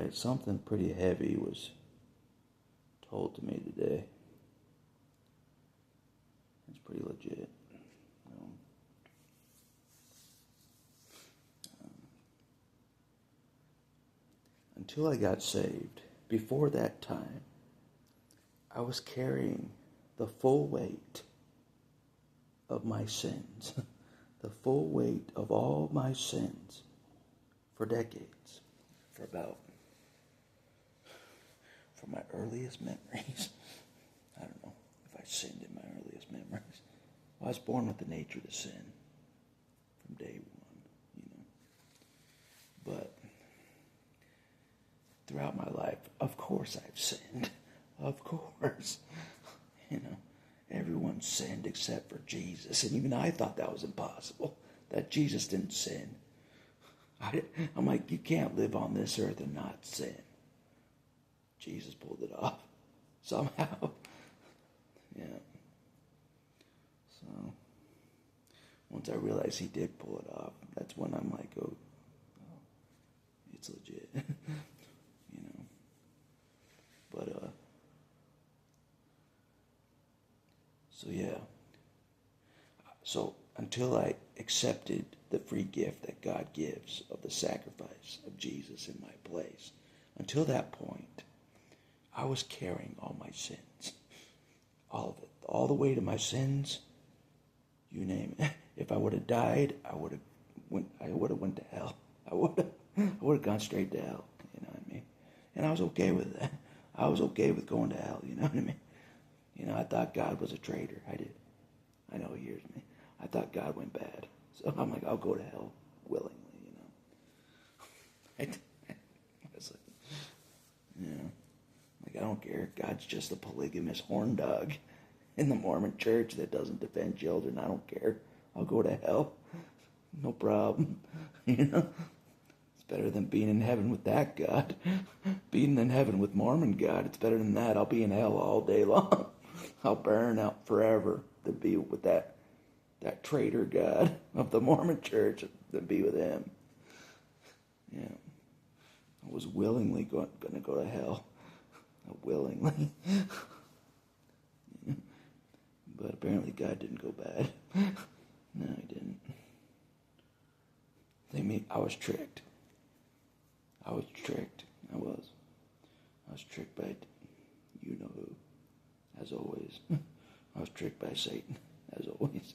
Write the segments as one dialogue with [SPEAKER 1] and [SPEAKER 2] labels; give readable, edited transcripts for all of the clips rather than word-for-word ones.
[SPEAKER 1] Alright, something pretty heavy was told to me today. It's pretty legit. Until I got saved, before that time, I was carrying the full weight of my sins, the full weight of all my sins for decades, for my earliest memories. I don't know if I sinned in my earliest memories. Well, I was born with the nature to sin from day one, But throughout my life, of course I've sinned. Of course. Everyone sinned except for Jesus. And even I thought that was impossible, that Jesus didn't sin. I'm like, you can't live on this earth and not sin. Jesus pulled it off somehow. Yeah. So, once I realized he did pull it off, that's when I'm like, oh it's legit. But, so yeah. So, until I accepted the free gift that God gives of the sacrifice of Jesus in my place, until that point, I was carrying all my sins. All of it. All the weight of my sins, you name it. If I would have died, I would have went to hell. I would have gone straight to hell, you know what I mean? And I was okay with that. I was okay with going to hell, you know what I mean? I thought God was a traitor. I did. I know he hears me. I thought God went bad. So I'm like, I'll go to hell willingly, I was like, I don't care. God's just a polygamous horn dog in the Mormon church that doesn't defend children. I don't care. I'll go to hell. No problem. It's better than being in heaven with that God. Being in heaven with Mormon God, it's better than that. I'll be in hell all day long. I'll burn out forever to be with that traitor God of the Mormon church, than be with him. Yeah. I was willingly going to go to hell. Willingly. Yeah. But apparently God didn't go bad. No, he didn't. I was tricked. I was tricked tricked by you-know-who, as always. I was tricked by Satan, as always.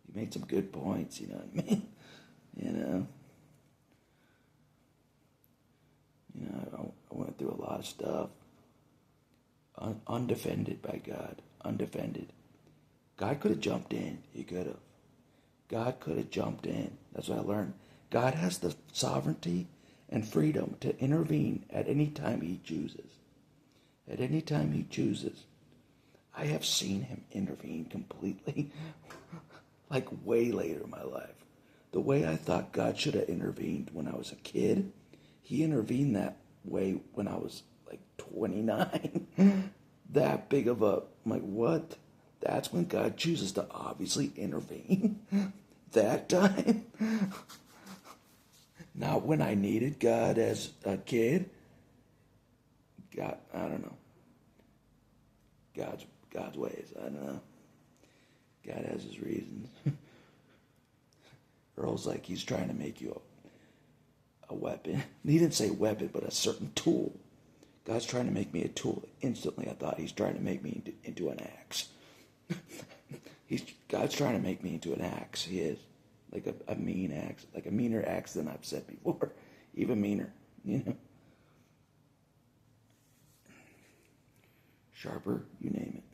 [SPEAKER 1] He made some good points, you know what I mean? I went through a lot of stuff. Undefended by God. Undefended. God could have jumped in. He could have. God could have jumped in. That's what I learned. God has the sovereignty and freedom to intervene at any time he chooses. At any time he chooses. I have seen him intervene completely. Like way later in my life. The way I thought God should have intervened when I was a kid, he intervened that way when I was like 29. That big of a, I'm like, what? That's when God chooses to obviously intervene. That time. Not when I needed God as a kid. God, I don't know. God's ways, I don't know. God has his reasons. Earl's like, he's trying to make you a weapon. He didn't say weapon, but a certain tool. God's trying to make me a tool. Instantly, I thought he's trying to make me into an axe. God's trying to make me into an axe. He is. Like a mean axe. Like a meaner axe than I've said before. Even meaner, Sharper, you name it.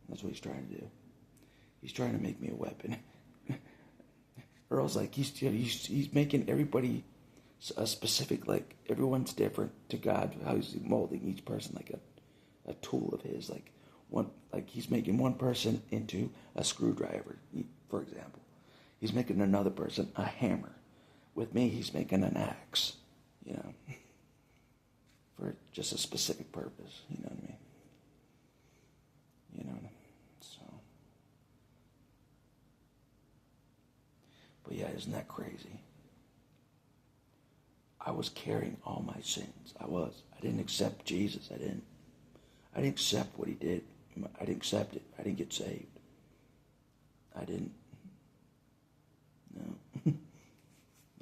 [SPEAKER 1] That's what he's trying to do. He's trying to make me a weapon. Earl's like, he's making everybody a specific, like, everyone's different to God, how he's molding each person like a tool of his. Like he's making one person into a screwdriver, for example. He's making another person a hammer. With me, he's making an axe, for just a specific purpose, you know what I mean? So. But yeah, isn't that crazy? I was carrying all my sins. I didn't accept Jesus. I didn't accept what he did. I didn't accept it. I didn't get saved. I didn't. No.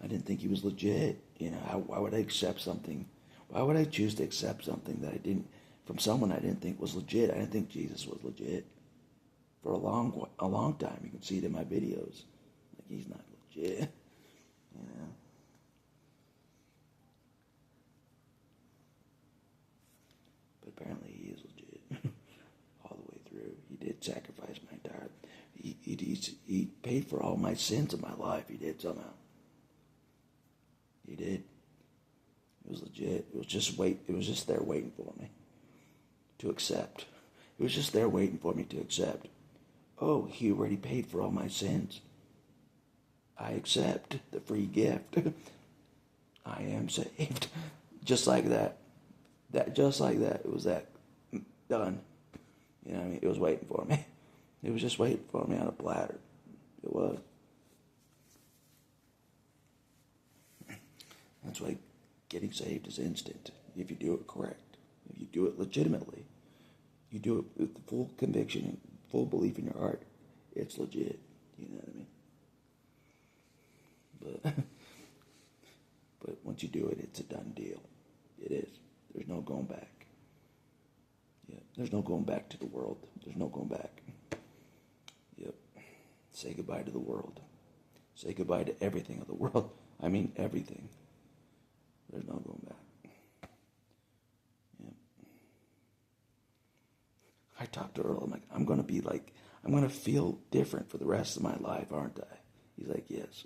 [SPEAKER 1] I didn't think he was legit. Why would I accept something? Why would I choose to accept something that I didn't, from someone I didn't think was legit? I didn't think Jesus was legit for a long time. You can see it in my videos. Like, he's not legit. But apparently he is legit all the way through. He did sacrifice my entire. He paid for all my sins in my life. He did somehow. He did. It was legit. It was just there waiting for me to accept. It was just there waiting for me to accept. Oh, he already paid for all my sins. I accept the free gift. I am saved. Just like that. Just like that. It was that done. You know what I mean? It was waiting for me. It was just waiting for me on a platter. It was. That's why getting saved is instant. If you do it correct. If you do it legitimately. You do it with full conviction and full belief in your heart. It's legit. You know what I mean? But once you do it, it's a done deal. It is. There's no going back. Yeah. There's no going back to the world. There's no going back. Yep. Say goodbye to the world. Say goodbye to everything of the world. I mean everything. There's no going back. Yep. I talked to Earl. I'm like, I'm going to feel different for the rest of my life, aren't I? He's like, yes.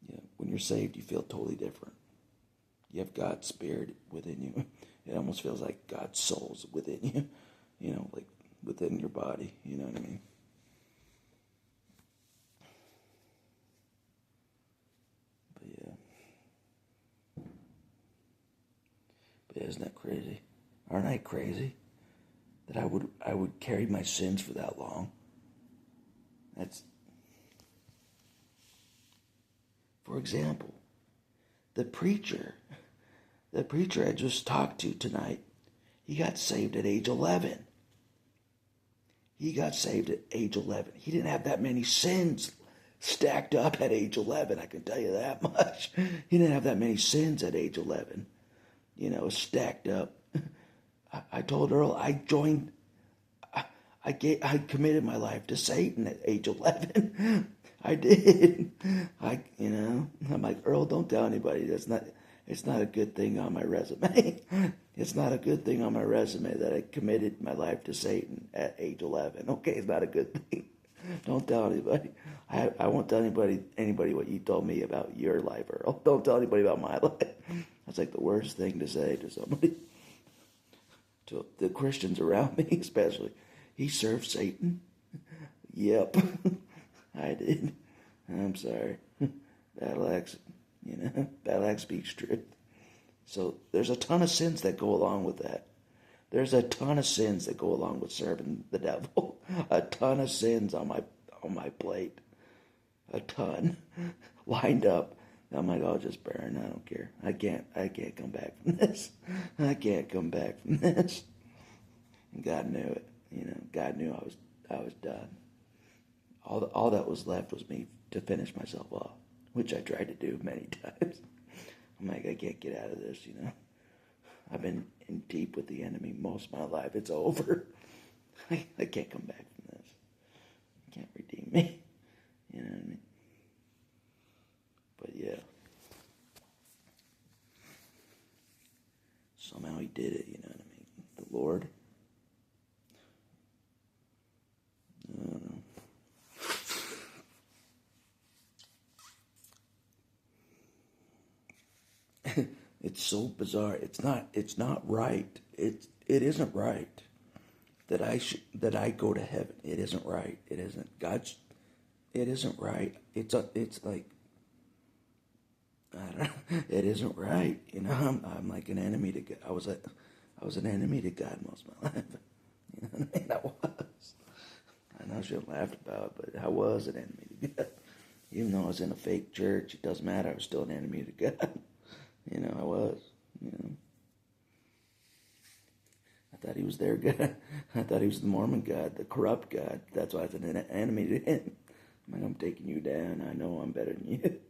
[SPEAKER 1] Yeah. When you're saved, you feel totally different. You have God's spirit within you. It almost feels like God's soul's within you. Like within your body. You know what I mean? But yeah. But isn't that crazy? Aren't I crazy? That I would carry my sins for that long. For example, the preacher I just talked to tonight, he got saved at age 11. He got saved at age 11. He didn't have that many sins stacked up at age 11, I can tell you that much. He didn't have that many sins at age 11, stacked up. I told Earl, I committed my life to Satan at age 11. I did. I'm like, Earl, don't tell anybody. It's not a good thing on my resume. It's not a good thing on my resume that I committed my life to Satan at age 11. Okay, it's not a good thing. Don't tell anybody. I won't tell anybody what you told me about your life, Earl. Don't tell anybody about my life. That's like the worst thing to say to somebody. To the Christians around me, especially. He served Satan? Yep. I did. I'm sorry. Battle axe speaks truth. So there's a ton of sins that go along with that. There's a ton of sins that go along with serving the devil. A ton of sins on my plate. A ton. Lined up. I'm like, I'll just burn. I don't care. I can't come back from this. I can't come back from this. And God knew it. God knew I was done. All that was left was me to finish myself off, which I tried to do many times. I'm like, I can't get out of this, I've been in deep with the enemy most of my life. It's over. I can't come back from this. You can't redeem me. You know what I mean? But yeah. Somehow he did it, you know what I mean? The Lord. I don't know. It's so bizarre. It's not right. It isn't right that I go to heaven. It isn't right. It isn't. It isn't right. It's like, I don't know. It isn't right. I'm like an enemy to God. I was an enemy to God most of my life. You know what I mean? I was. I know I shouldn't laugh about it, but I was an enemy to God. Even though I was in a fake church, it doesn't matter. I was still an enemy to God. I was. I thought he was their God. I thought he was the Mormon God, the corrupt God. That's why I was an enemy to him. I'm taking you down. I know I'm better than you.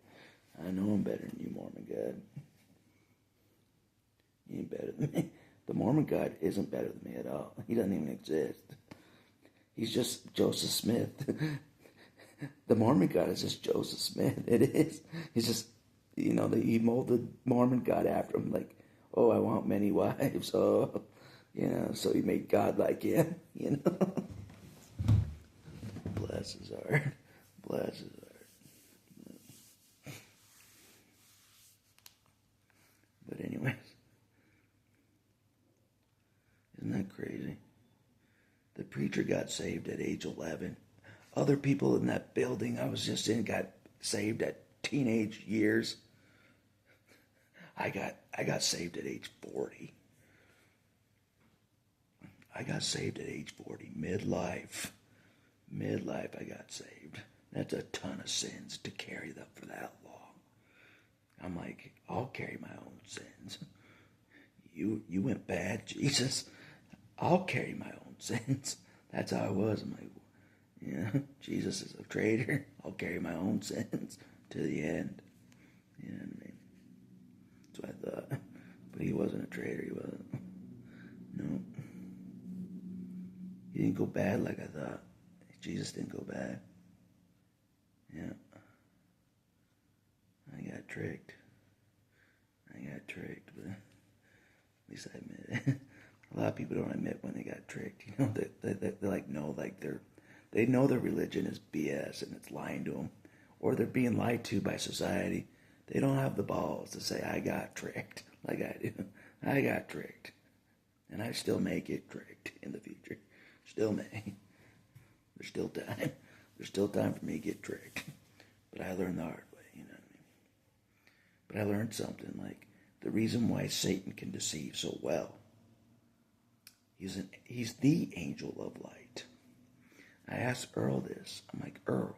[SPEAKER 1] I know I'm better than you, Mormon God. You ain't better than me. The Mormon God isn't better than me at all. He doesn't even exist. He's just Joseph Smith. The Mormon God is just Joseph Smith. It is. He's just, he molded Mormon God after him. Like, oh, I want many wives. Oh, so he made God like him, Bless his heart. Bless his heart. But anyways, isn't that crazy? The preacher got saved at age 11. Other people in that building I was just in got saved at teenage years. I got saved at age 40. I got saved at age 40, midlife. Midlife, I got saved. That's a ton of sins to carry them for that long. I'm like, I'll carry my own sins. You went bad, Jesus. I'll carry my own sins. That's how I was. I'm like, Jesus is a traitor. I'll carry my own sins to the end. You know what I mean? That's what I thought. But he wasn't a traitor. He wasn't. No. He didn't go bad like I thought. Jesus didn't go bad. Yeah. I got tricked. But at least I admit it. A lot of people don't admit when they got tricked. They like know, like they know their religion is BS and it's lying to them, or they're being lied to by society. They don't have the balls to say, I got tricked, like I do. I got tricked. And I still may get tricked in the future. Still may. There's still time. There's still time for me to get tricked. But I learned the hard way, you know what I mean? But I learned something, like the reason why Satan can deceive so well. He's the angel of light. I asked Earl this. I'm like, Earl.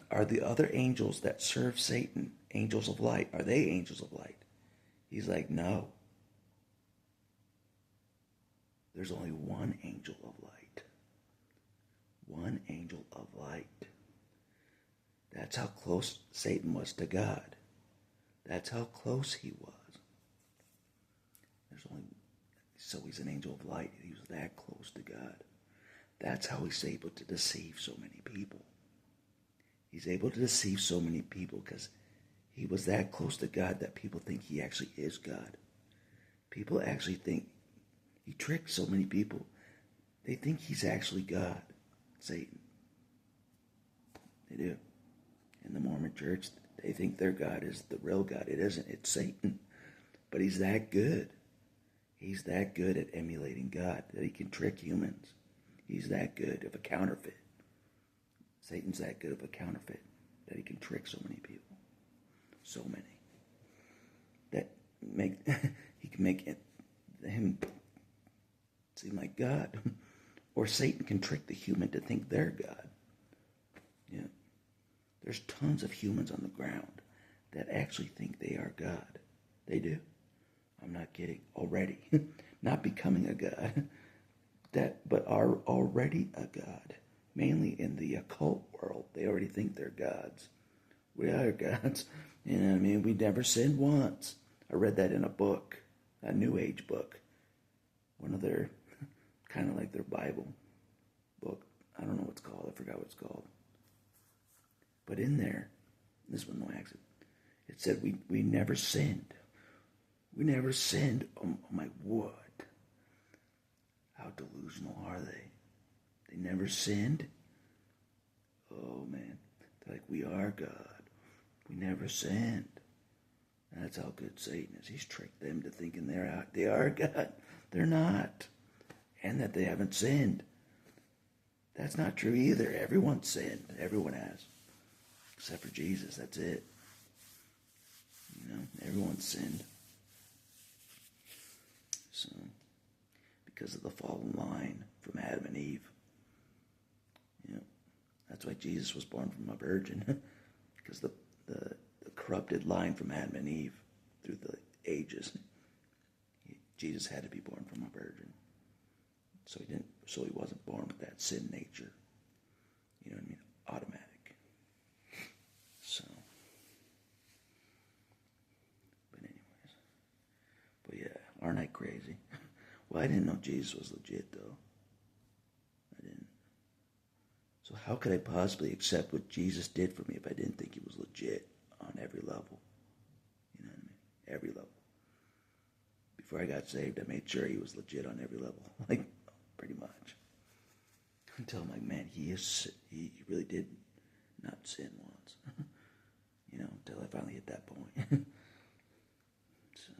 [SPEAKER 1] Are the other angels that serve Satan angels of light? Are they angels of light? He's like, no. There's only one angel of light. One angel of light. That's how close Satan was to God. That's how close he was. So he's an angel of light. He was that close to God. That's how he's able to deceive so many people. He's able to deceive so many people because he was that close to God that people think he actually is God. People actually think he tricked so many people. They think he's actually God, Satan. They do. In the Mormon church, they think their God is the real God. It isn't. It's Satan. But he's that good. He's that good at emulating God that he can trick humans. He's that good of a counterfeit. Satan's that good of a counterfeit that he can trick so many people. So many. That he can make him seem like God. Or Satan can trick the human to think they're God. Yeah. There's tons of humans on the ground that actually think they are God. They do. I'm not kidding. Already. Not becoming a God. But are already a God. Mainly in the occult world. They already think they're gods. We are gods. You know what I mean? We never sinned once. I read that in a book. A New Age book. One of their, kind of like their Bible book. I don't know what it's called. I forgot what it's called. But in there, this was no accident. It said we never sinned. We never sinned. Oh my, what? How delusional are they? They never sinned? Oh man. They're like, we are God. We never sinned. That's how good Satan is. He's tricked them to thinking they are God. They're not. And that they haven't sinned. That's not true either. Everyone's sinned. Everyone has. Except for Jesus. That's it. Everyone's sinned. So, because of the fallen line from Adam and Eve. That's why Jesus was born from a virgin. because the corrupted line from Adam and Eve through the ages, Jesus had to be born from a virgin. So he wasn't born with that sin nature. You know what I mean? Automatic. So, but anyways. But yeah, aren't I crazy? Well, I didn't know Jesus was legit, though. I didn't. So how could I possibly accept what Jesus did for me if I didn't think he was legit on every level? You know what I mean? Every level. Before I got saved, I made sure he was legit on every level. Like, pretty much. Until I'm like, man, he really did not sin once. You know, until I finally hit that point. So,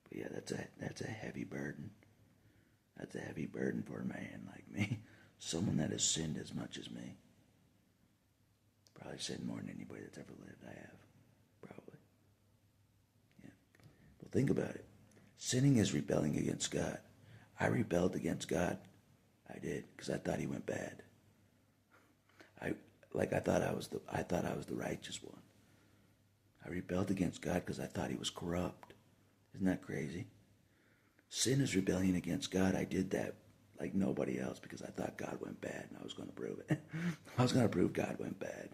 [SPEAKER 1] but yeah, that's a heavy burden. That's a heavy burden for a man like me. Someone that has sinned as much as me. Probably sinned more than anybody that's ever lived. I have. Probably. Yeah. Well, think about it. Sinning is rebelling against God. I rebelled against God. I did, because I thought he went bad. I thought I was the righteous one. I rebelled against God because I thought he was corrupt. Isn't that crazy? Sin is rebellion against God. I did that like nobody else because I thought God went bad and I was going to prove it. I was going to prove God went bad.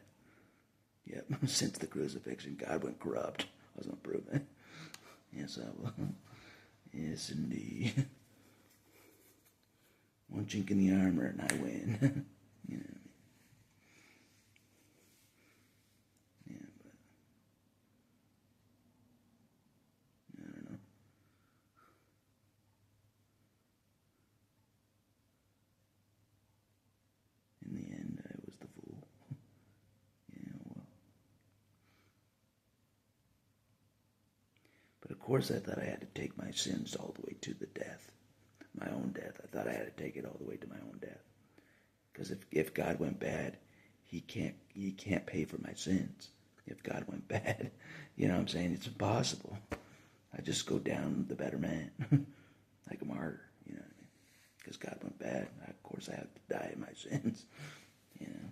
[SPEAKER 1] Yep, since the crucifixion, God went corrupt. I was going to prove it. Yes, I will. Yes, indeed. One chink in the armor and I win. You know what I mean? Yeah, but I don't know. In the end, I was the fool. Yeah, well. But of course, I thought I had to take my sins all the way to the death. My own death. I thought I had to take it all the way to my own death. Because if God went bad, he can't pay for my sins. If God went bad, you know what I'm saying? It's impossible. I just go down the better man, like a martyr, you know what I mean? Because God went bad. Of course, I have to die in my sins, you know.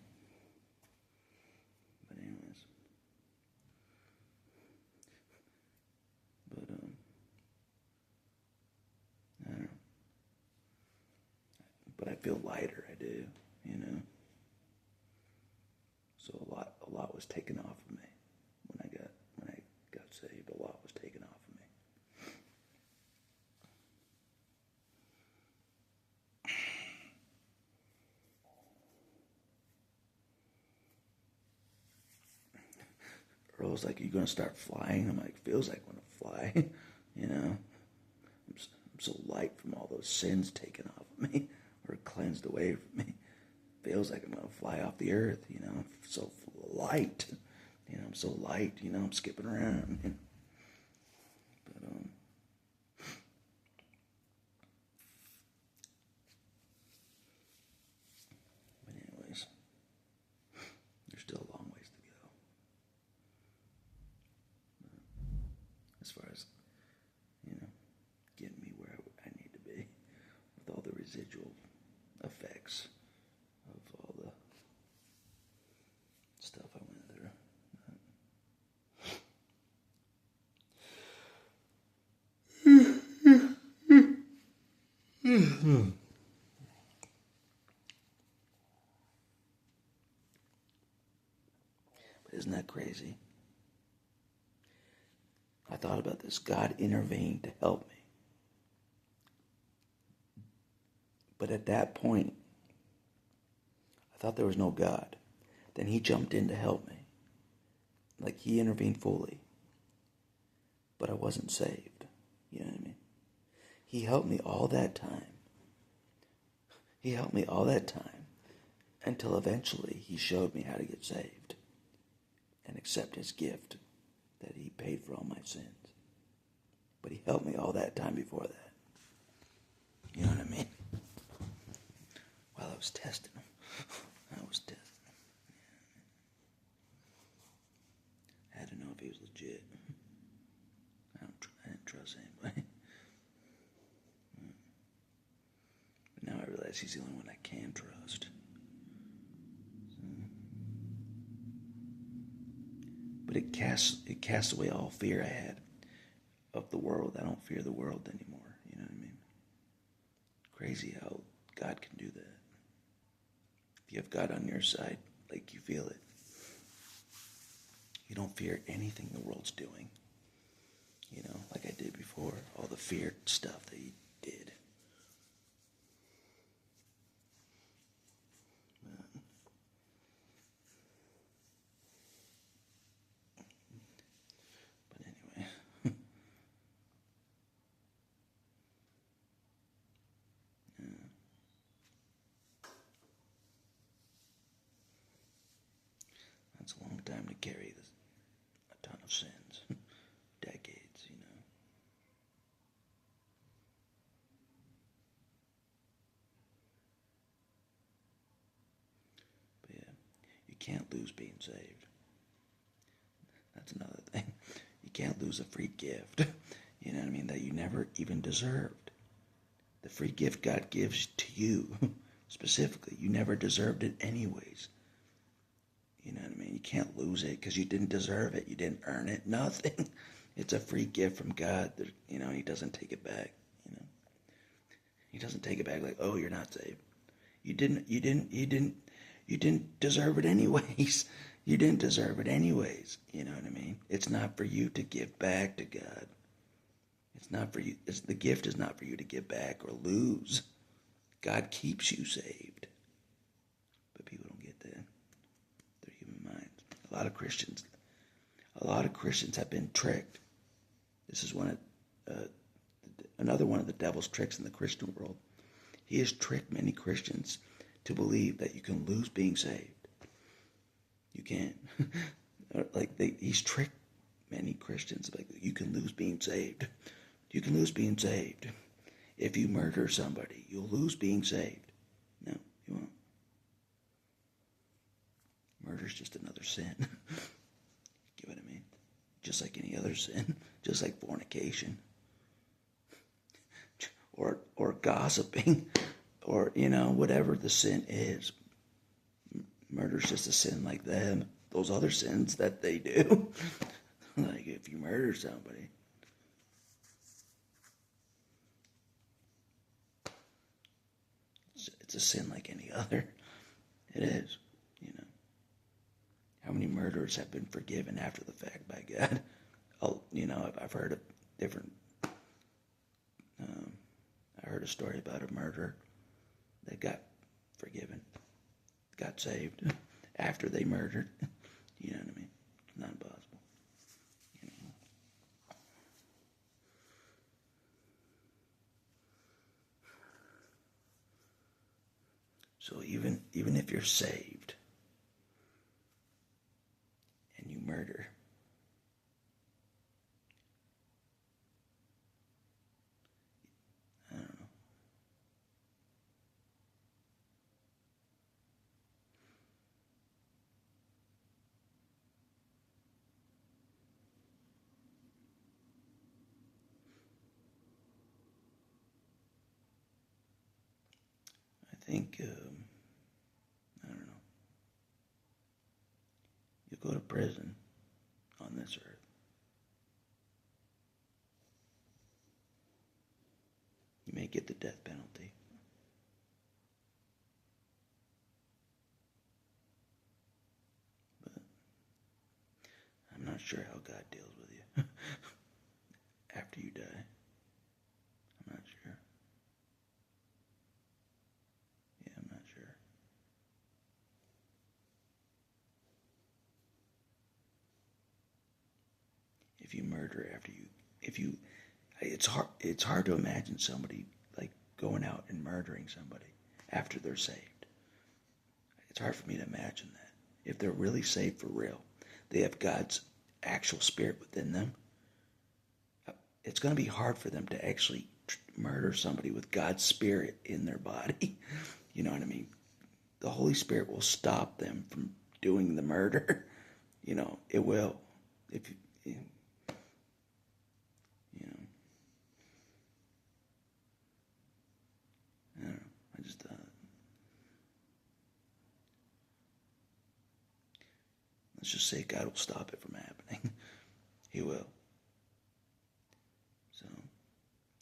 [SPEAKER 1] But anyways, I don't know. But I feel lighter. I do, you know. So a lot was taken off of me when I got saved. A lot was taken off of me. Earl's like, "Are you gonna start flying?" I'm like, "Feels like I'm gonna fly," you know. I'm so light from all those sins taken off of me or cleansed away from me. Feels like I'm gonna fly off the earth, you know. I'm so light, you know. I'm so light, you know. I'm skipping around, you know? But anyways, there's still a long ways to go. As far as, you know, getting me where I need to be with all the residual effects of all the stuff I went through. But isn't that crazy? I thought about this. God intervened to help me. But at that point, I thought there was no God. Then he jumped in to help me. Like he intervened fully. But I wasn't saved. You know what I mean? He helped me all that time. He helped me all that time until eventually he showed me how to get saved and accept his gift that he paid for all my sins. But he helped me all that time before that. You know what I mean? While I was testing him. I was testing him. I had to know if he was legit. I didn't trust anybody. But now I realize he's the only one I can trust. But it casts away all fear I had of the world. I don't fear the world anymore. You know what I mean? Crazy how God can do that. If you have God on your side, like you feel it, you don't fear anything the world's doing. You know, like I did before, all the feared stuff that he did. But anyway. That's a long time to carry a ton of sins. Decades, you know. But yeah, you can't lose being saved. That's another thing. You can't lose a free gift. You know what I mean? That you never even deserved. The free gift God gives to you, specifically, you never deserved it anyways. You know what I mean? You can't lose it because you didn't deserve it. You didn't earn it. Nothing. It's a free gift from God. That, you know, he doesn't take it back. You know, he doesn't take it back like, oh, you're not saved. You didn't deserve it anyways. You didn't deserve it anyways. You know what I mean? It's not for you to give back to God. It's not for you. The gift is not for you to give back or lose. God keeps you saved. But people don't get that. Their human minds. A lot of Christians have been tricked. This is another one of the devil's tricks in the Christian world. He has tricked many Christians to believe that you can lose being saved. You can't. He's tricked many Christians. Like, you can lose being saved. You can lose being saved. If you murder somebody, you'll lose being saved. No, you won't. Murder's just another sin. Get what I mean? Just like any other sin. Just like fornication. Or gossiping. Or, you know, whatever the sin is. Murder's just a sin like them. Those other sins that they do. Like if you murder somebody. It's a sin like any other. It is, you know. How many murderers have been forgiven after the fact by God? Oh, you know, I've heard of different. I heard a story about a murderer that got forgiven, got saved after they murdered. You know what I mean? It's not impossible. You know? So even if you're saved and you murder, I don't know. I think, I don't know. You go to prison on this earth. You may get the death penalty. But I'm not sure how God deals with you after you die. I'm not sure. Yeah, I'm not sure. If you murder after it's hard to imagine somebody like going out and murdering somebody after they're saved. It's hard for me to imagine that. If they're really saved for real, they have God's actual spirit within them. It's going to be hard for them to actually murder somebody with God's spirit in their body. You know what I mean? The Holy Spirit will stop them from doing the murder. You know, it will. If you know, I don't know. I just let's just say God will stop it from happening. He will. So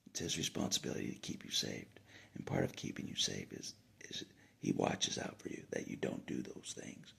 [SPEAKER 1] it's his responsibility to keep you saved. And part of keeping you safe is he watches out for you, that you don't do those things.